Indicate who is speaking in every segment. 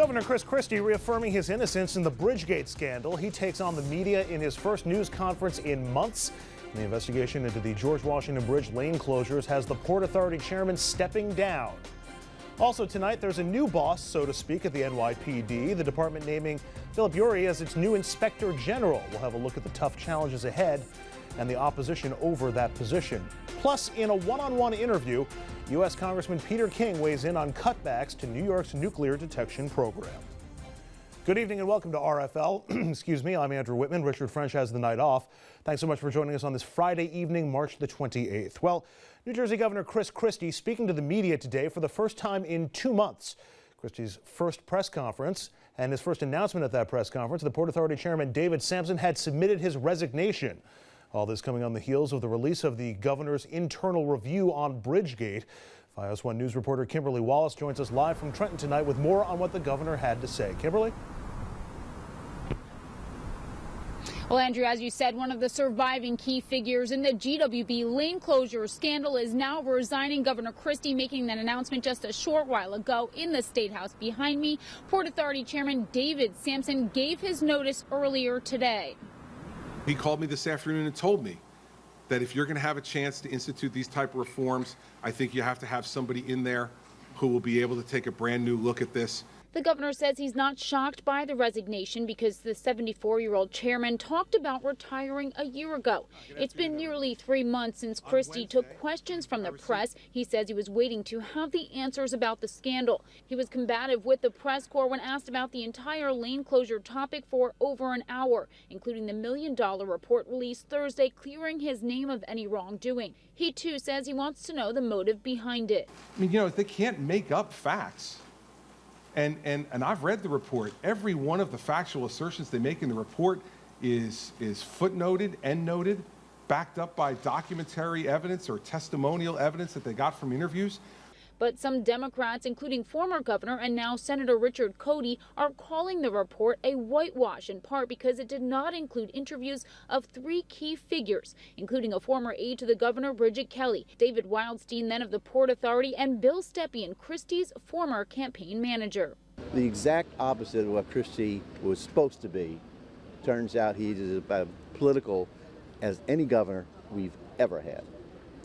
Speaker 1: Governor Chris Christie reaffirming his innocence in the Bridgegate scandal. He takes on the media in his first news conference in months. And the investigation into the George Washington Bridge lane closures has the Port Authority chairman stepping down. Also tonight, there's a new boss, so to speak, at the NYPD. The department naming Philip Uri as its new inspector general. We'll have a look at the tough challenges ahead and the opposition over that position. Plus, in a one-on-one interview, U.S. Congressman Peter King weighs in on cutbacks to New York's nuclear detection program. Good evening and welcome to RFL. Excuse me, I'm Andrew Whitman. Richard French has the night off. Thanks so much for joining us on this Friday evening, March the 28th. Well, New Jersey Governor Chris Christie speaking to the media today for the first time in 2 months. Christie's first press conference and his first announcement at that press conference, the Port Authority Chairman David Sampson had submitted his resignation. All this coming on the heels of the release of the governor's internal review on Bridgegate. FiOS 1 News reporter Kimberly Wallace joins us live from Trenton tonight with more on what the governor had to say. Kimberly?
Speaker 2: Well, Andrew, as you said, one of the surviving key figures in the GWB lane closure scandal is now resigning. Governor Christie making that announcement just a short while ago in the State House behind me. Port Authority Chairman David Sampson gave his notice earlier today.
Speaker 3: He called me this afternoon and told me that if you're going to have a chance to institute these type of reforms, I think you have to have somebody in there who will be able to take a brand new look at this.
Speaker 2: The governor says he's not shocked by the resignation because the 74-year-old chairman talked about retiring a year ago. It's been nearly 3 months since Christie took questions from the press. He says he was waiting to have the answers about the scandal. He was combative with the press corps when asked about the entire lane closure topic for over an hour, including the $1 million report released Thursday clearing his name of any wrongdoing. He, too, says he wants to know the motive behind it.
Speaker 3: I mean, you know, they can't make up facts. And I've read the report. Every one of the factual assertions they make in the report is footnoted, endnoted, backed up by documentary evidence or testimonial evidence that they got from interviews.
Speaker 2: But some Democrats, including former governor and now Senator Richard Cody, are calling the report a whitewash, in part because it did not include interviews of 3 key figures, including a former aide to the governor, Bridget Kelly, David Wildstein, then of the Port Authority, and Bill Stepien, Christie's former campaign manager.
Speaker 4: The exact opposite of what Christie was supposed to be. Turns out he's about political as any governor we've ever had.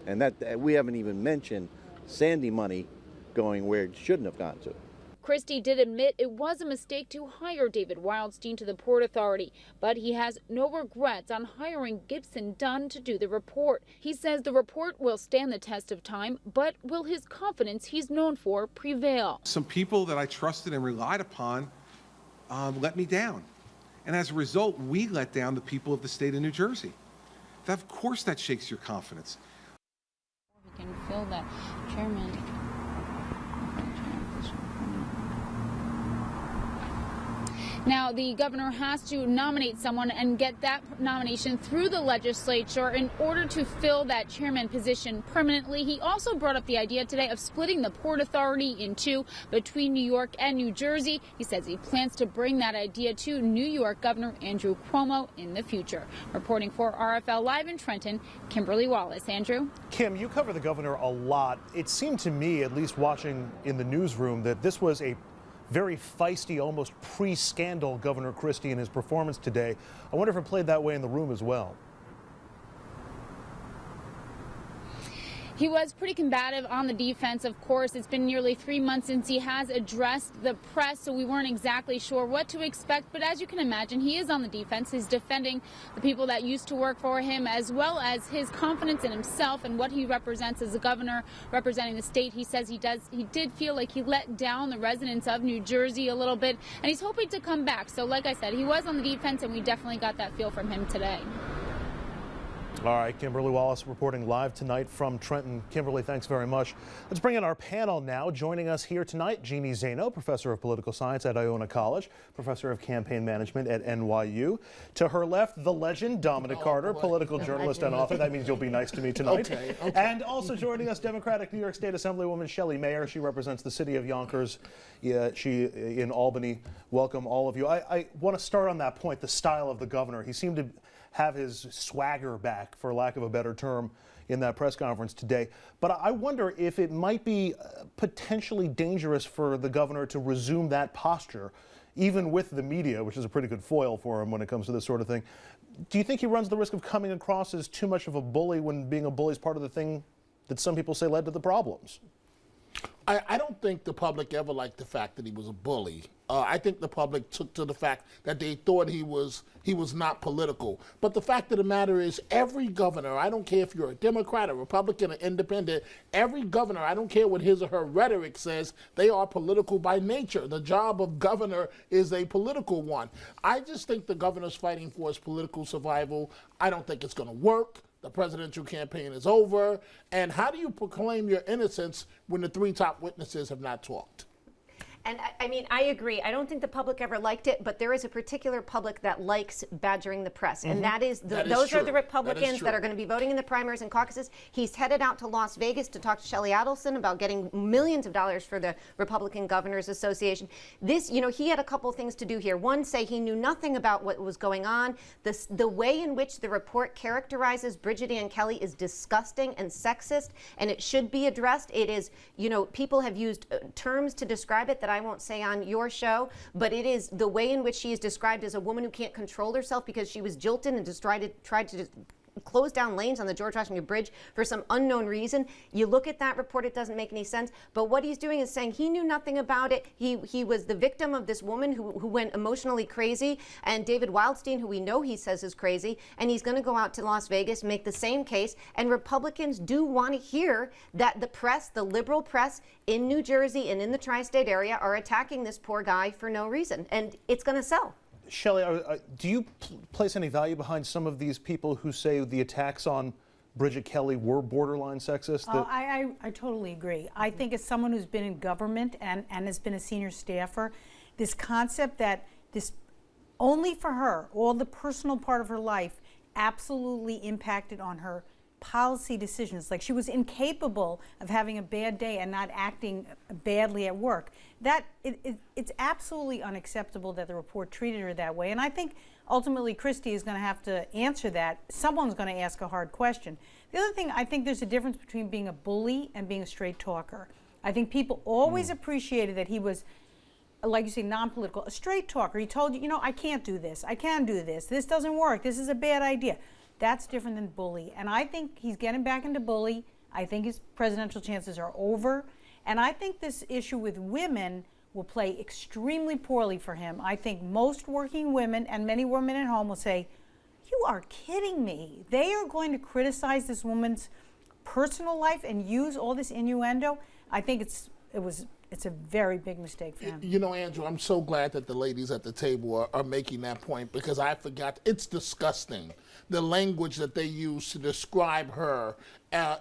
Speaker 4: And that we haven't even mentioned Sandy money going where it shouldn't have gone to.
Speaker 2: Christie did admit it was a mistake to hire David Wildstein to the Port Authority, but he has no regrets on hiring Gibson Dunn to do the report. He says the report will stand the test of time, but will his confidence he's known for prevail?
Speaker 3: Some people that I trusted and relied upon let me down. And as a result, we let down the people of the state of New Jersey. Of course that shakes your confidence.
Speaker 2: We can fill that chairman. Now, the governor has to nominate someone and get that nomination through the legislature in order to fill that chairman position permanently. He also brought up the idea today of splitting the Port Authority in 2 between New York and New Jersey. He says he plans to bring that idea to New York Governor Andrew Cuomo in the future. Reporting for RFL Live in Trenton, Kimberly Wallace. Andrew?
Speaker 1: Kim, you cover the governor a lot. It seemed to me, at least watching in the newsroom, that this was a very feisty, almost pre-scandal Governor Christie in his performance today. I wonder if it played that way in the room as well.
Speaker 2: He was pretty combative on the defense, of course. It's been nearly 3 months since he has addressed the press, so we weren't exactly sure what to expect. But as you can imagine, he is on the defense. He's defending the people that used to work for him, as well as his confidence in himself and what he represents as a governor representing the state. He says he did feel like he let down the residents of New Jersey a little bit, and he's hoping to come back. So like I said, he was on the defense, and we definitely got that feel from him today.
Speaker 1: All right, Kimberly Wallace reporting live tonight from Trenton. Kimberly, thanks very much. Let's bring in our panel now. Joining us here tonight, Jeannie Zaino, professor of political science at Iona College, professor of campaign management at NYU. To her left, the legend, Dominic Carter, political journalist and author. That means you'll be nice to me tonight. Okay. And also joining us, Democratic New York State Assemblywoman Shelley Mayer. She represents the city of Yonkers. She in Albany. Welcome, all of you. I want to start on that point, the style of the governor. He seemed to have his swagger back, for lack of a better term, in that press conference today. But I wonder if it might be potentially dangerous for the governor to resume that posture, even with the media, which is a pretty good foil for him when it comes to this sort of thing. Do you think he runs the risk of coming across as too much of a bully when being a bully is part of the thing that some people say led to the problems?
Speaker 5: I don't think the public ever liked the fact that he was a bully. I think the public took to the fact that they thought he was not political. But the fact of the matter is, every governor, I don't care if you're a Democrat, a Republican, or independent, every governor, I don't care what his or her rhetoric says, they are political by nature. The job of governor is a political one. I just think the governor's fighting for his political survival. I don't think it's going to work. The presidential campaign is over. And how do you proclaim your innocence when the three top witnesses have not talked?
Speaker 6: And I mean, I agree. I don't think the public ever liked it, but there is a particular public that likes badgering the press. And that is, those are the Republicans that are going to be voting in the primaries and caucuses. He's headed out to Las Vegas to talk to Shelley Adelson about getting millions of dollars for the Republican Governors Association. This, you know, he had a couple things to do here. One, say he knew nothing about what was going on. The way in which the report characterizes Bridgegate Kelly is disgusting and sexist, and it should be addressed. It is, you know, people have used terms to describe it that I won't say on your show, but it is the way in which she is described as a woman who can't control herself because she was jilted and just tried to close down lanes on the George Washington Bridge for some unknown reason. You look at that report, it doesn't make any sense. But what he's doing is saying he knew nothing about it. He was the victim of this woman who went emotionally crazy, and David Wildstein, who we know he says is crazy, and he's going to go out to Las Vegas, make the same case. And Republicans do want to hear that the press, the liberal press in New Jersey and in the tri-state area, are attacking this poor guy for no reason. And it's going to sell.
Speaker 1: Shelley, do you place any value behind some of these people who say the attacks on Bridgegate Kelly were borderline sexist?
Speaker 7: I totally agree. I think as someone who's been in government and has been a senior staffer, this concept that this only for her, all the personal part of her life absolutely impacted on her policy decisions. Like she was incapable of having a bad day and not acting badly at work. It's absolutely unacceptable that the report treated her that way. And I think ultimately Christie is going to have to answer that. Someone's going to ask a hard question. The other thing, I think there's a difference between being a bully and being a straight talker. I think people always appreciated that he was, like you say, non-political, a straight talker. He told you, you know, I can't do this. I can do this. This doesn't work. This is a bad idea. That's different than bully. And I think he's getting back into bully. I think his presidential chances are over. And I think this issue with women will play extremely poorly for him. I think most working women and many women at home will say, you are kidding me. They are going to criticize this woman's personal life and use all this innuendo. I think it's a very big mistake for him.
Speaker 5: You know, Andrew, I'm so glad that the ladies at the table are making that point, because I forgot. It's disgusting, the language that they use to describe her,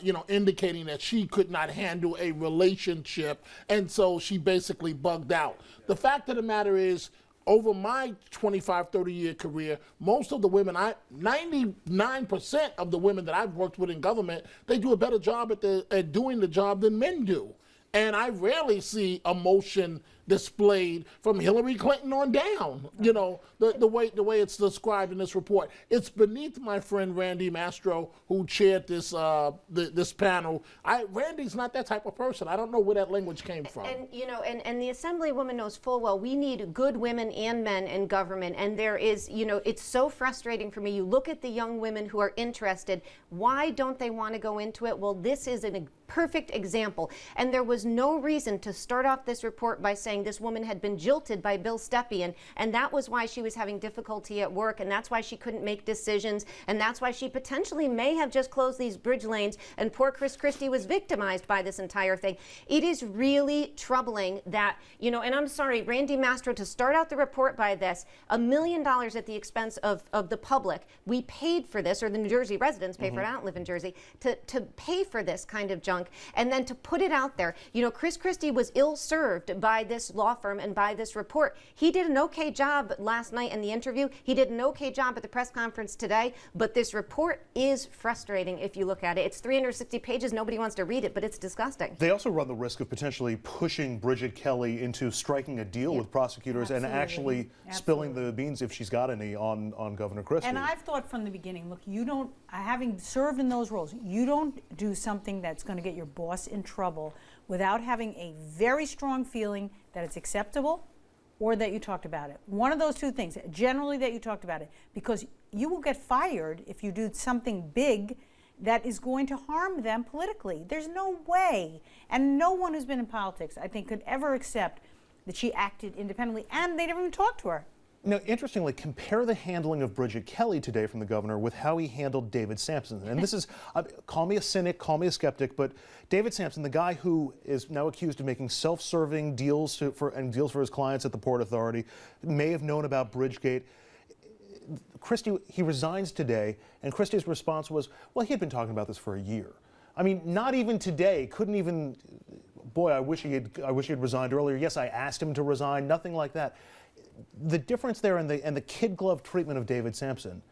Speaker 5: you know, indicating that she could not handle a relationship, and so she basically bugged out. The fact of the matter is, over my 25, 30-year career, most of the women, 99% of the women that I've worked with in government, they do a better job at doing the job than men do. And I rarely see emotion displayed from Hillary Clinton on down, you know, the way it's described in this report. It's beneath my friend Randy Mastro, who chaired this this panel. Randy's not that type of person. I don't know where that language came from.
Speaker 6: And you know, and the Assemblywoman knows full well we need good women and men in government. And there is, you know, it's so frustrating for me. You look at the young women who are interested. Why don't they want to go into it? Well, this is a perfect example. And there was no reason to start off this report by saying this woman had been jilted by Bill Stepien, and that was why she was having difficulty at work, and that's why she couldn't make decisions, and that's why she potentially may have just closed these bridge lanes, and poor Chris Christie was victimized by this entire thing. It is really troubling that, you know, and I'm sorry, Randy Mastro, to start out the report by this, $1 million at the expense of the public. We paid for this, or the New Jersey residents pay for it. I don't live in Jersey, to pay for this kind of junk, and then to put it out there. You know, Chris Christie was ill-served by this this law firm and by this report. He did an okay job last night in the interview. He did an okay job at the press conference today, but this report is frustrating if you look at it. It's 360 pages. Nobody wants to read it, but it's disgusting.
Speaker 1: They also run the risk of potentially pushing Bridget Kelly into striking a deal with prosecutors and actually spilling the beans, if she's got any, on Governor Christie.
Speaker 7: And I've thought from the beginning, look, you don't, having served in those roles, you don't do something that's going to get your boss in trouble without having a very strong feeling that it's acceptable or that you talked about it. One of those two things, generally that you talked about it, because you will get fired if you do something big that is going to harm them politically. There's no way, and no one who's been in politics, I think, could ever accept that she acted independently, and they never even talked to her.
Speaker 1: Now, interestingly, compare the handling of Bridget Kelly today from the governor with how he handled David Sampson. And this is, call me a cynic, call me a skeptic, but David Sampson, the guy who is now accused of making self-serving deals for his clients at the Port Authority, may have known about Bridgegate. Christie, he resigns today, and Christie's response was, well, he had been talking about this for a year. I mean, not even today, couldn't even, boy, I wish he had resigned earlier. Yes, I asked him to resign, nothing like that. The difference there and the kid glove treatment of David Sampson,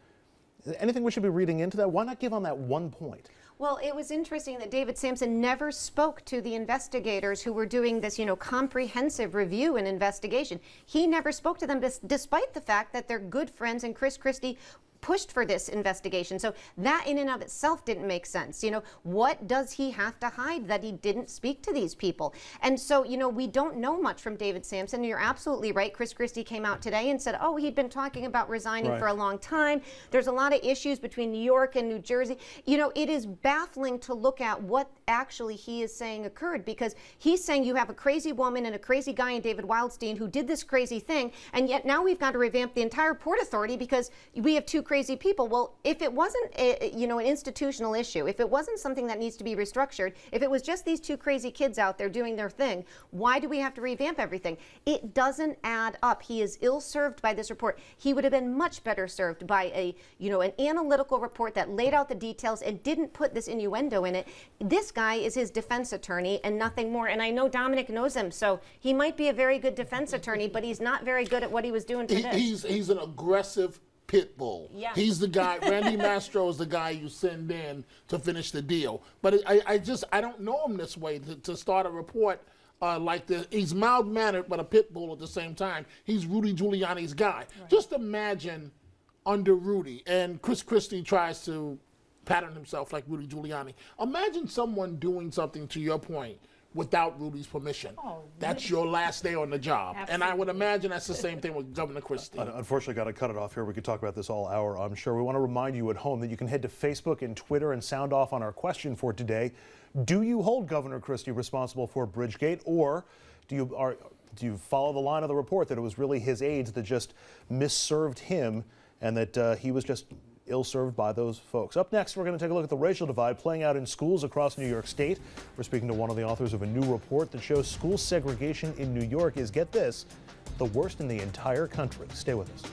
Speaker 1: anything we should be reading into that? Why not give on that one point?
Speaker 6: Well, it was interesting that David Sampson never spoke to the investigators who were doing this, comprehensive review and investigation. He never spoke to them despite the fact that they're good friends and Chris Christie pushed for this investigation. So that in and of itself didn't make sense. What does he have to hide that he didn't speak to these people? And so, we don't know much from David Sampson. You're absolutely right. Chris Christie came out today and said, oh, he'd been talking about resigning for a long time. There's a lot of issues between New York and New Jersey. It is baffling to look at what actually he is saying occurred, because he's saying you have a crazy woman and a crazy guy in David Wildstein who did this crazy thing, and yet now we've got to revamp the entire Port Authority because we have two crazy people. Well, if it wasn't an institutional issue, if it wasn't something that needs to be restructured, if it was just these two crazy kids out there doing their thing, why do we have to revamp everything? It doesn't add up. He is ill-served by this report. He would have been much better served by an analytical report that laid out the details and didn't put this innuendo in it. This guy is his defense attorney and nothing more. And I know Dominic knows him, so he might be a very good defense attorney, but he's not very good at what he was doing today.
Speaker 5: He's an aggressive pit bull.
Speaker 6: Yeah.
Speaker 5: He's the guy, Randy Mastro is the guy you send in to finish the deal. But I don't know him this way to start a report like this. He's mild-mannered, but a pit bull at the same time. He's Rudy Giuliani's guy. Right. Just imagine under Rudy, and Chris Christie tries to pattern himself like Rudy Giuliani. Imagine someone doing something, to your point, without Rudy's permission. Oh, that's your last day on the job. Absolutely. And I would imagine that's the same thing with Governor Christie.
Speaker 1: Unfortunately, got to cut it off here. We could talk about this all hour, I'm sure. We want to remind you at home that you can head to Facebook and Twitter and sound off on our question for today. Do you hold Governor Christie responsible for Bridgegate, or do you follow the line of the report that it was really his aides that just misserved him and that he was just ill-served by those folks? Up next, we're going to take a look at the racial divide playing out in schools across New York State. We're speaking to one of the authors of a new report that shows school segregation in New York is, get this, the worst in the entire country. Stay with us.